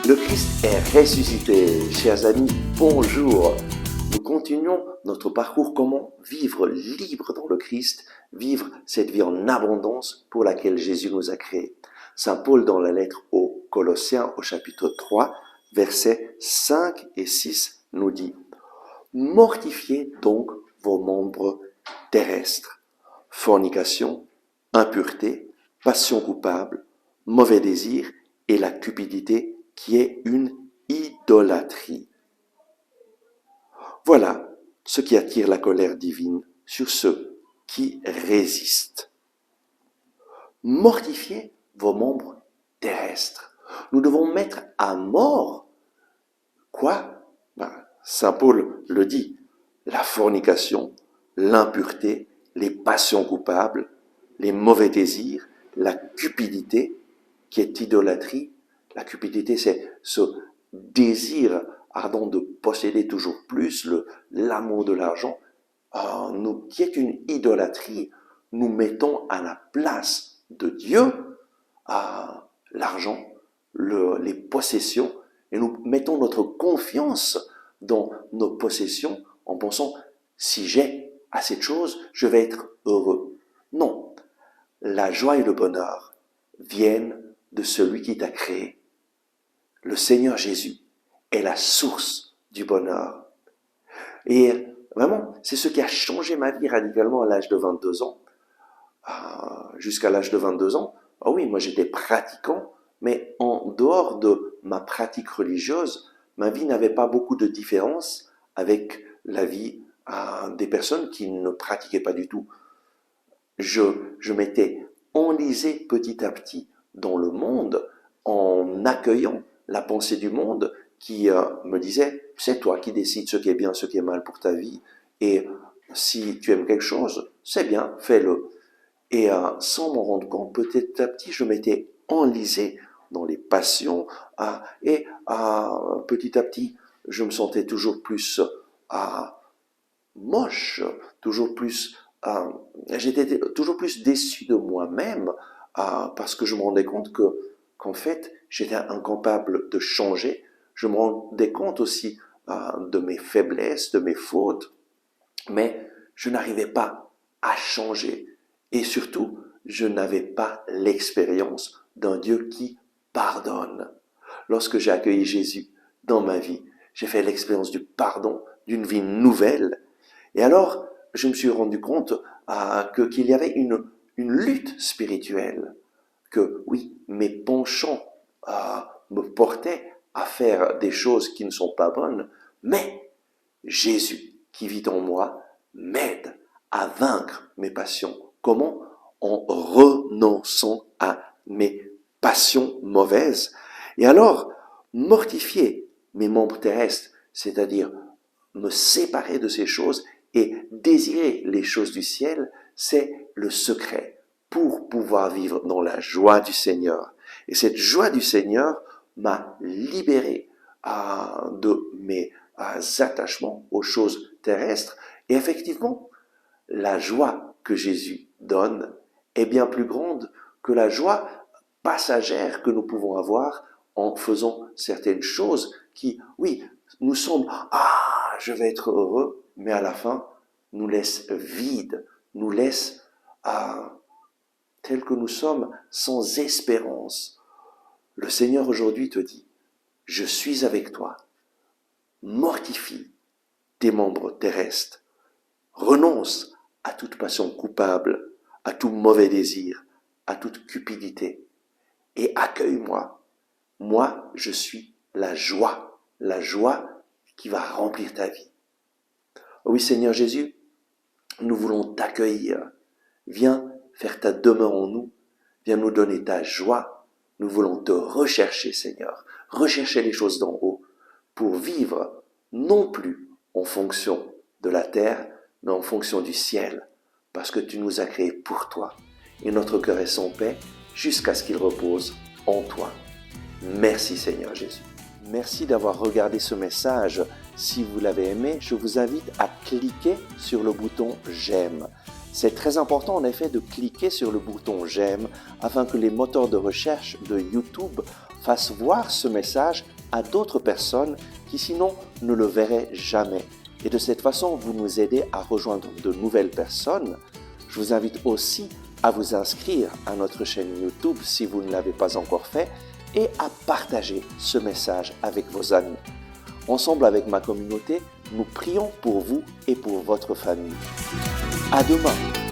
Le Christ est ressuscité. Chers amis, bonjour. Nous continuons notre parcours comment vivre libre dans le Christ, vivre cette vie en abondance pour laquelle Jésus nous a créés. Saint Paul dans la lettre aux Colossiens au chapitre 3, versets 5 et 6 nous dit « Mortifiez donc vos membres terrestres, fornication, impureté, passion coupable, mauvais désir et la cupidité qui est une idolâtrie. » Voilà ce qui attire la colère divine sur ceux qui résistent. Mortifiez vos membres terrestres. Nous devons mettre à mort quoi? Saint Paul le dit, la fornication, l'impureté, les passions coupables, les mauvais désirs, la cupidité qui est idolâtrie. La cupidité, c'est ce désir ardent de posséder toujours plus, l'amour de l'argent, qui est une idolâtrie. Nous mettons à la place de Dieu l'argent, les possessions, et nous mettons notre confiance dans nos possessions en pensant, si j'ai assez de choses, je vais être heureux. Non, la joie et le bonheur viennent de celui qui t'a créé. Le Seigneur Jésus est la source du bonheur. Et vraiment, c'est ce qui a changé ma vie radicalement à l'âge de 22 ans. Jusqu'à l'âge de 22 ans, oui, moi j'étais pratiquant, mais en dehors de ma pratique religieuse, ma vie n'avait pas beaucoup de différence avec la vie des personnes qui ne pratiquaient pas du tout. Je m'étais enlisé petit à petit dans le monde en accueillant la pensée du monde qui me disait « c'est toi qui décides ce qui est bien, ce qui est mal pour ta vie, et si tu aimes quelque chose, c'est bien, fais-le ». Et sans m'en rendre compte, petit à petit, je m'étais enlisé dans les passions, et petit à petit, je me sentais toujours plus moche, toujours plus... j'étais toujours plus déçu de moi-même, parce que je me rendais compte qu'en fait, j'étais incapable de changer. Je me rendais compte aussi de mes faiblesses, de mes fautes, mais je n'arrivais pas à changer. Et surtout, je n'avais pas l'expérience d'un Dieu qui pardonne. Lorsque j'ai accueilli Jésus dans ma vie, j'ai fait l'expérience du pardon, d'une vie nouvelle. Et alors, je me suis rendu compte qu'il y avait une lutte spirituelle, que oui, mes penchants me portaient à faire des choses qui ne sont pas bonnes, mais Jésus qui vit en moi m'aide à vaincre mes passions. Comment? En renonçant à mes passions mauvaises. Et alors, mortifier mes membres terrestres, c'est-à-dire me séparer de ces choses et désirer les choses du ciel, c'est le secret pour pouvoir vivre dans la joie du Seigneur. Et cette joie du Seigneur m'a libéré de mes attachements aux choses terrestres. Et effectivement, la joie que Jésus donne est bien plus grande que la joie passagère que nous pouvons avoir en faisant certaines choses qui, oui, nous semblent « je vais être heureux », mais à la fin, nous laissent vides, nous laissent tels que nous sommes, sans espérance. Le Seigneur aujourd'hui te dit « Je suis avec toi, mortifie tes membres terrestres, renonce à toute passion coupable, à tout mauvais désir, à toute cupidité, et accueille-moi. Moi, je suis la joie qui va remplir ta vie. » Oui, Seigneur Jésus, nous voulons t'accueillir. Viens faire ta demeure en nous. Viens nous donner ta joie. Nous voulons te rechercher, Seigneur. Rechercher les choses d'en haut pour vivre non plus en fonction de la terre, mais en fonction du ciel. Parce que tu nous as créés pour toi. Et notre cœur est sans paix jusqu'à ce qu'il repose en toi. Merci, Seigneur Jésus. Merci d'avoir regardé ce message. Si vous l'avez aimé, je vous invite à cliquer sur le bouton « J'aime ». C'est très important en effet de cliquer sur le bouton « J'aime » afin que les moteurs de recherche de YouTube fassent voir ce message à d'autres personnes qui sinon ne le verraient jamais. Et de cette façon, vous nous aidez à rejoindre de nouvelles personnes. Je vous invite aussi à vous inscrire à notre chaîne YouTube si vous ne l'avez pas encore fait et à partager ce message avec vos amis. Ensemble avec ma communauté, nous prions pour vous et pour votre famille. À demain!